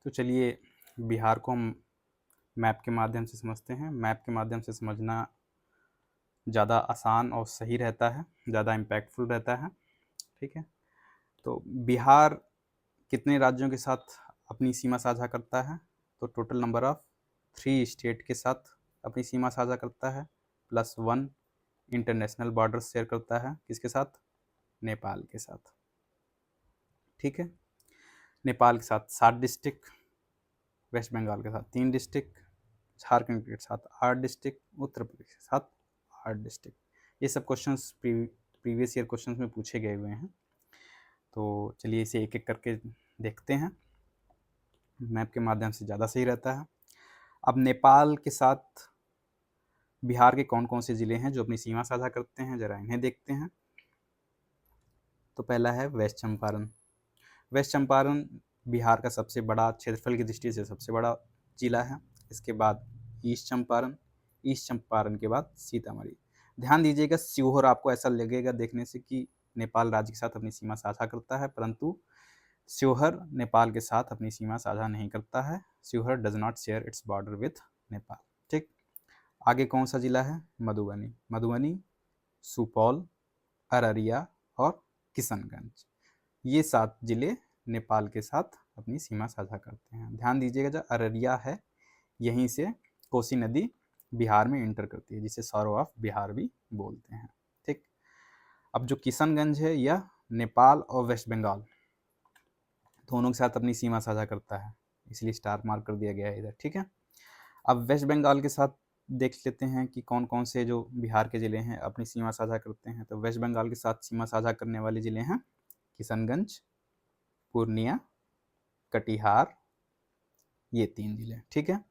तो चलिए बिहार को हम मैप के माध्यम से समझते हैं। मैप के माध्यम से समझना ज़्यादा आसान और सही रहता है, ज़्यादा इम्पैक्टफुल रहता है। ठीक है, तो बिहार कितने राज्यों के साथ अपनी सीमा साझा करता है? तो टोटल नंबर ऑफ 3 स्टेट के साथ अपनी सीमा साझा करता है, प्लस 1 इंटरनेशनल बॉर्डर शेयर करता है। किसके साथ? नेपाल के साथ। ठीक है, नेपाल के साथ 7 डिस्ट्रिक्ट, वेस्ट बंगाल के साथ 3 डिस्ट्रिक्ट, झारखंड के साथ 8 डिस्ट्रिक्ट, उत्तर प्रदेश के साथ 8 डिस्ट्रिक्ट। ये सब क्वेश्चंस प्रीवियस ईयर क्वेश्चंस में पूछे गए हुए हैं। तो चलिए इसे एक एक करके देखते हैं। मैप के माध्यम से ज़्यादा सही रहता है। अब नेपाल के साथ बिहार के कौन कौन से ज़िले हैं जो अपनी सीमा साझा करते हैं, ज़रा इन्हें देखते हैं। तो पहला है वेस्ट चंपारण। वेस्ट चंपारण बिहार का सबसे बड़ा, क्षेत्रफल की दृष्टि से सबसे बड़ा जिला है। इसके बाद ईस्ट चंपारण, ईस्ट चंपारण के बाद सीतामढ़ी। ध्यान दीजिएगा, शिवहर आपको ऐसा लगेगा देखने से कि नेपाल राज्य के साथ अपनी सीमा साझा करता है, परंतु शिवहर नेपाल के साथ अपनी सीमा साझा नहीं करता है। Sheohar does not share its border with Nepal. ठीक, आगे कौन सा जिला है? मधुबनी। मधुबनी, सुपौल, अररिया और किशनगंज, ये 7 जिले नेपाल के साथ अपनी सीमा साझा करते हैं। ध्यान दीजिएगा, जो अररिया है यहीं से कोसी नदी बिहार में इंटर करती है, जिसे सौरो ऑफ बिहार भी बोलते हैं। ठीक, अब जो किशनगंज है यह नेपाल और वेस्ट बंगाल दोनों के साथ अपनी सीमा साझा करता है, इसलिए स्टार मार्क कर दिया गया है इधर। ठीक है, अब वेस्ट बंगाल के साथ देख लेते हैं कि कौन कौन से जो बिहार के ज़िले हैं अपनी सीमा साझा करते हैं। तो वेस्ट बंगाल के साथ सीमा साझा करने वाले ज़िले हैं किशनगंज, पूर्णिया, कटिहार, ये 3 जिले। ठीक है,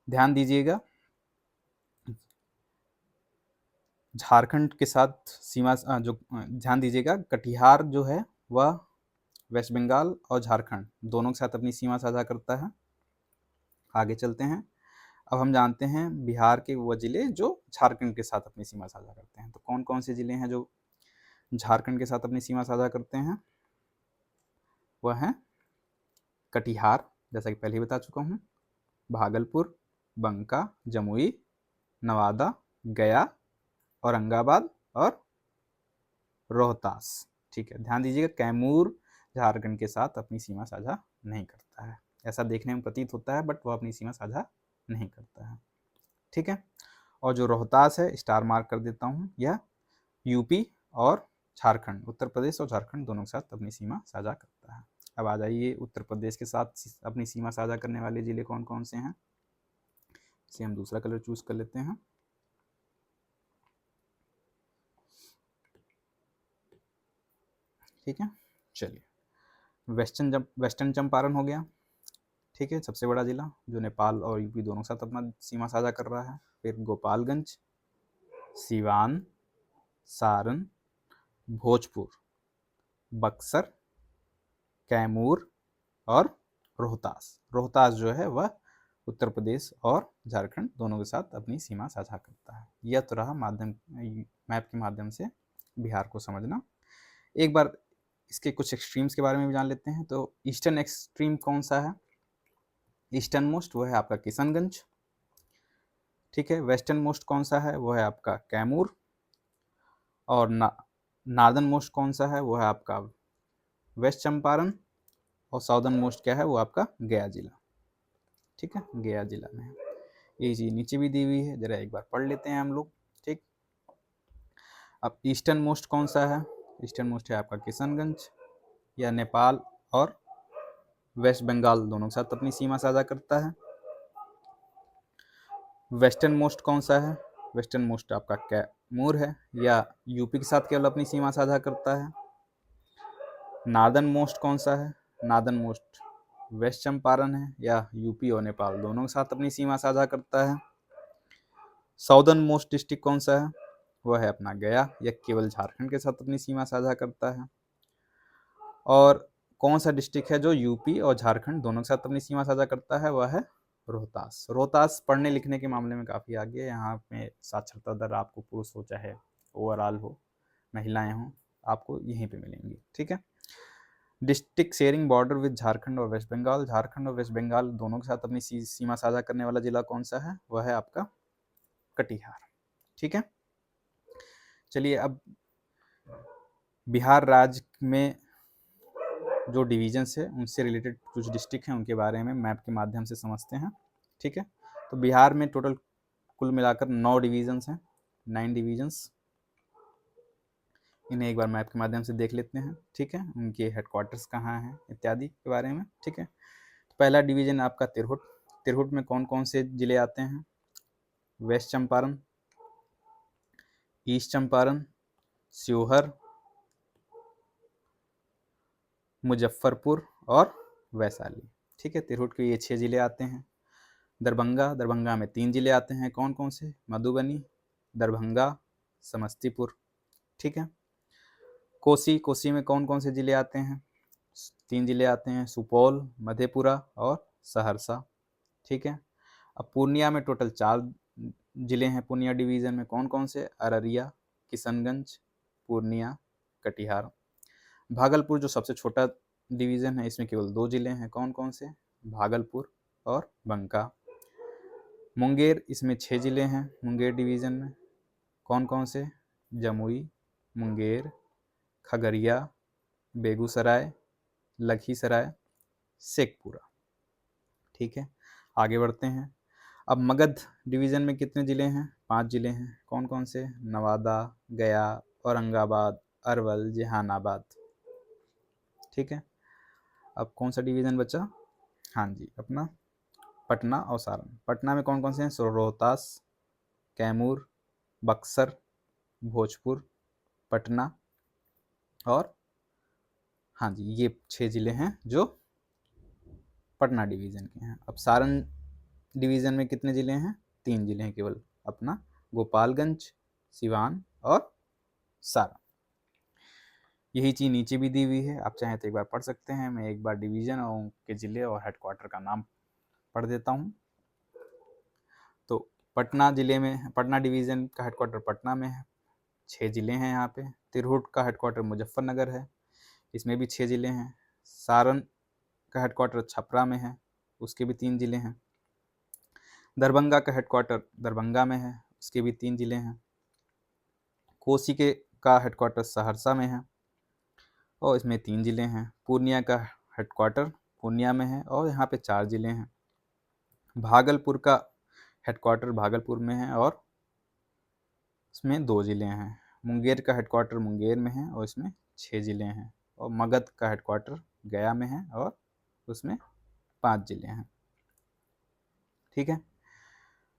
ध्यान दीजिएगा, झारखंड के साथ सीमा जो ध्यान दीजिएगा, कटिहार जो है वह वेस्ट बंगाल और झारखंड दोनों के साथ अपनी सीमा साझा करता है। आगे चलते हैं। अब हम जानते हैं बिहार के वो जिले जो झारखंड के साथ अपनी सीमा साझा करते हैं। तो कौन कौन से जिले हैं जो झारखंड के साथ अपनी सीमा साझा करते हैं? वह हैं कटिहार, जैसा कि पहले ही बता चुका हूँ, भागलपुर, बंका, जमुई, नवादा, गया, औरंगाबाद और रोहतास। ठीक है, ध्यान दीजिएगा, कैमूर झारखंड के साथ अपनी सीमा साझा नहीं करता है। ऐसा देखने में प्रतीत होता है, बट वह अपनी सीमा साझा नहीं करता है। ठीक है, और जो रोहतास है, स्टार मार्क कर देता हूँ, यह यूपी और झारखंड, उत्तर प्रदेश और झारखंड दोनों के साथ अपनी सीमा साझा करता है। अब आ जाइए, उत्तर प्रदेश के साथ अपनी सीमा साझा करने वाले जिले कौन कौन से हैं। इसे हम दूसरा कलर चूज कर लेते हैं। ठीक है, चलिए, वेस्टर्न चंपारण हो गया। ठीक है, सबसे बड़ा जिला जो नेपाल और यूपी दोनों के साथ अपना सीमा साझा कर रहा है। फिर गोपालगंज, सिवान, सारण, भोजपुर, बक्सर, कैमूर और रोहतास। रोहतास जो है वह उत्तर प्रदेश और झारखंड दोनों के साथ अपनी सीमा साझा करता है। यह तो रहा मैप के माध्यम से बिहार को समझना। एक बार इसके कुछ एक्सट्रीम्स के बारे में भी जान लेते हैं। तो ईस्टर्न एक्सट्रीम कौन सा है? ईस्टर्न मोस्ट वो है आपका किशनगंज। ठीक है, वेस्टर्न मोस्ट कौन सा है? वो है आपका कैमूर। और नार्दर्न मोस्ट कौन सा है? वो है आपका वेस्ट चंपारण। और साउदर्न मोस्ट क्या है? वो आपका गया जिला। ठीक है, गया जिला में है। ये चीज़ नीचे भी दी हुई है, जरा एक बार पढ़ लेते हैं हम लोग। ठीक, अब ईस्टर्न मोस्ट कौन सा है? ईस्टर्न मोस्ट है आपका किशनगंज, या नेपाल और वेस्ट बंगाल दोनों के साथ अपनी सीमा साझा करता है। वेस्टर्न मोस्ट कौन सा है? वेस्टर्न मोस्ट आपका कैमूर है, या यूपी के साथ केवल अपनी सीमा साझा करता है। नार्दर्न मोस्ट कौन सा है? नार्दर्न मोस्ट वेस्ट चंपारण है, या यूपी और नेपाल दोनों के साथ अपनी सीमा साझा करता है। साउदर्न मोस्ट डिस्ट्रिक्ट कौन सा है? वह है अपना गया, यह केवल झारखंड के साथ अपनी सीमा साझा करता है। और कौन सा डिस्ट्रिक्ट है जो यूपी और झारखंड दोनों के साथ अपनी सीमा साझा करता है? वह है रोहतास। रोहतास पढ़ने लिखने के मामले में काफ़ी आगे है। यहाँ पे साक्षरता दर आपको पुरुष हो चाहे ओवरऑल हो, महिलाएं हो, आपको यहीं पे मिलेंगी। ठीक है, district sharing border with Jharkhand और वेस्ट बंगाल, झारखंड और वेस्ट बंगाल दोनों के साथ अपनी सीमा साझा करने वाला जिला कौन सा है? वह है आपका कटिहार। ठीक है, चलिए अब बिहार राज्य में जो डिवीजन्स है उनसे रिलेटेड कुछ डिस्ट्रिक्ट हैं उनके बारे में मैप के माध्यम से समझते हैं। ठीक है, तो बिहार में टोटल कुल मिलाकर 9 डिवीजन्स हैं, 9 डिवीजन्स। इन्हें एक बार मैप के माध्यम से देख लेते हैं। ठीक है, उनके हेडक्वार्टर्स कहाँ हैं इत्यादि के बारे में। ठीक है, तो पहला डिवीजन आपका तिरहुट। तिरहुट में कौन कौन से जिले आते हैं? वेस्ट चंपारण, ईस्ट चंपारण, शिवहर, मुजफ्फरपुर और वैशाली। ठीक है, तिरहुट के ये 6 जिले आते हैं। दरभंगा, दरभंगा में 3 जिले आते हैं, कौन कौन से? मधुबनी, दरभंगा, समस्तीपुर। ठीक है, कोसी, कोसी में कौन कौन से जिले आते हैं? 3 जिले आते हैं, सुपौल, मधेपुरा और सहरसा। ठीक है, अब पूर्णिया में टोटल 4 जिले हैं पूर्णिया डिवीज़न में, कौन कौन से? अररिया, किशनगंज, पूर्णिया, कटिहार। भागलपुर जो सबसे छोटा डिवीज़न है, इसमें केवल 2 जिले हैं, कौन कौन से? भागलपुर और बंका। मुंगेर, इसमें 6 जिले हैं मुंगेर डिवीज़न में, कौन कौन से? जमुई, मुंगेर, खगड़िया, बेगूसराय, लखीसराय, शेखपुरा। ठीक है, आगे बढ़ते हैं। अब मगध डिवीज़न में कितने ज़िले हैं? 5 ज़िले हैं, कौन कौन से? नवादा, गया, औरंगाबाद, अरवल, जहानाबाद। ठीक है, अब कौन सा डिवीज़न बचा? हाँ जी, अपना पटना और सारण। पटना में कौन कौन से हैं? रोहतास, कैमूर, बक्सर, भोजपुर, पटना और हाँ जी, ये 6 ज़िले हैं जो पटना डिवीज़न के हैं। अब सारण डिवीज़न में कितने ज़िले हैं? 3 ज़िले हैं केवल, अपना गोपालगंज, सिवान और सारण। यही चीज़ नीचे भी दी हुई है, आप चाहें तो एक बार पढ़ सकते हैं। मैं एक बार डिवीज़न और उनके ज़िले और हेडक्वार्टर का नाम पढ़ देता हूँ। तो पटना ज़िले में, पटना डिवीज़न का हेडक्वार्टर पटना में है, 6 ज़िले हैं यहाँ पे। तिरहुट का हेडक्वार्टर मुजफ्फरनगर है, इसमें भी 6 ज़िले हैं। सारण का हेडक्वार्टर छपरा में है, उसके भी 3 ज़िले हैं। दरभंगा का हेडक्वार्टर दरभंगा में है, उसके भी 3 ज़िले हैं। कोसी के का हेडक्वार्टर सहरसा में है और इसमें 3 ज़िले हैं। पूर्णिया का हेडक्वार्टर पूर्णिया में है और यहाँ पे 4 ज़िले हैं। भागलपुर का हेडक्वार्टर भागलपुर में है और इसमें 2 ज़िले हैं। मुंगेर का हेडक्वार्टर मुंगेर में है और इसमें 6 ज़िले हैं। और मगध का हेडक्वार्टर गया में है और उसमें 5 ज़िले हैं। ठीक है,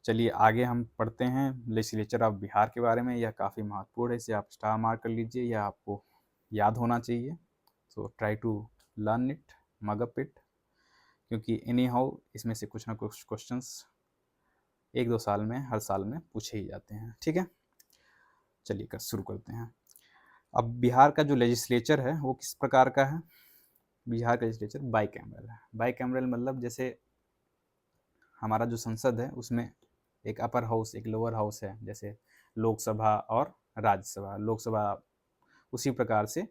चलिए आगे हम पढ़ते हैं लेजिस्लेचर ऑफ बिहार के बारे में। यह काफ़ी महत्वपूर्ण है, इसे आप स्टार मार्क कर लीजिए, यह आपको याद होना चाहिए। So try to learn it, mug up it, क्योंकि एनी हाउ इसमें से कुछ ना कुछ क्वेश्चंस 1-2 साल में, हर साल में पूछे ही जाते हैं। ठीक है, चलिए शुरू करते हैं। अब बिहार का जो लेजिस्लेचर है वो किस प्रकार का है? बिहार का लेजिस्लेचर बाई कैमरल है। बाई कैमरल मतलब जैसे हमारा जो संसद है उसमें एक अपर हाउस, एक लोअर हाउस है, जैसे लोकसभा और राज्यसभा। लोकसभा उसी प्रकार से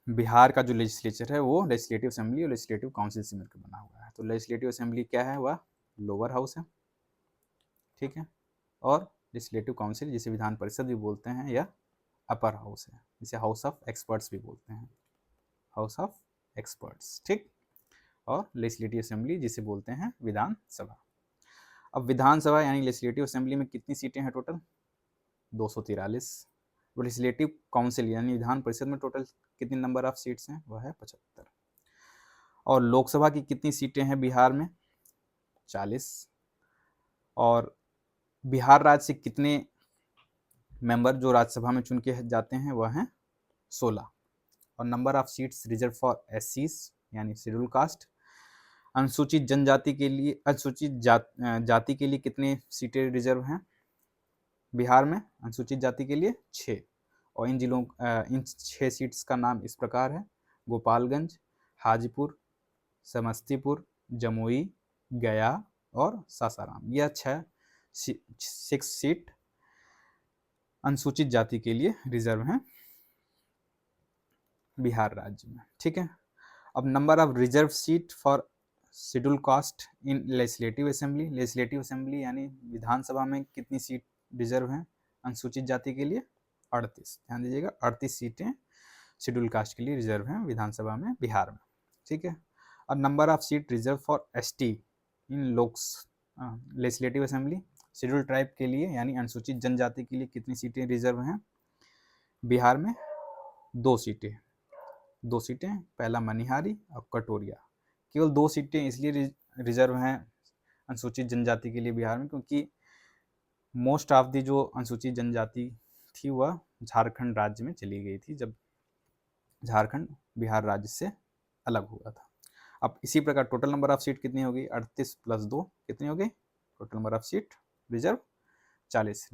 बिहार का जो लेजिस्लेचर है वो लेजिस्लेटिव असेंबली और लेजिस्लेटिव काउंसिल से मिलकर बना हुआ है। तो लेजिस्लेटिव असेंबली क्या है? वह लोअर हाउस है। ठीक है, और लेजिस्लेटिव काउंसिल जिसे विधान परिषद भी बोलते हैं या अपर हाउस है, जिसे हाउस ऑफ एक्सपर्ट्स भी बोलते हैं, हाउस ऑफ एक्सपर्ट्स। ठीक, और लेजिस्लेटिव असेंबली जिसे बोलते हैं विधानसभा। अब विधानसभा यानी लेजिस्लेटिव असेंबली में कितनी सीटें हैं टोटल? 243। लेजिस्लेटिव काउंसिल यानी विधान परिषद में टोटल कितनी नंबर ऑफ सीट्स हैं? वह है 75। और लोकसभा की कितनी सीटें हैं बिहार में? 40। और बिहार राज्य से कितने मेंबर जो राज्यसभा में चुन के जाते हैं? वह हैं 16। और number of seats reserve for एससीज यानी शेड्यूल कास्ट, अनुसूचित जनजाति के लिए, अनुसूचित जाति के लिए कितने सीटें रिजर्व हैं बिहार में? अनुसूचित जाति के लिए 6। और इन जिलों इन 6 सीट्स का नाम इस प्रकार है: गोपालगंज, हाजीपुर, समस्तीपुर, जमुई, गया और सासाराम। यह 6 सीट अनुसूचित जाति के लिए रिजर्व हैं बिहार राज्य में, ठीक है। अब number of reserve seat for schedule caste in legislative assembly, legislative assembly यानी विधानसभा में कितनी सीट रिजर्व हैं अनुसूचित जाति के लिए? 38, ध्यान दीजिएगा 38 सीटें शेड्यूल कास्ट के लिए रिजर्व हैं विधानसभा में बिहार में, ठीक है। और number of seat reserve for ST in looks legislative assembly, schedule tribe के लिए यानी अनुसूचित जनजाति के लिए कितनी सीटें रिजर्व हैं बिहार में? 2 सीटें, 2 सीटें, पहला मनिहारी और कटोरिया। केवल 2 सीटें इसलिए रिजर्व हैं अनुसूचित जनजाति के लिए बिहार में क्योंकि मोस्ट ऑफ दी जो अनुसूचित जनजाति थी वह झारखंड राज्य में चली गई थी जब झारखंड बिहार राज्य से अलग हुआ था। अब इसी प्रकार टोटल नंबर ऑफ सीट कितनी होगी? 38 + 2 कितनी हो गई total number of seat reserve? 40।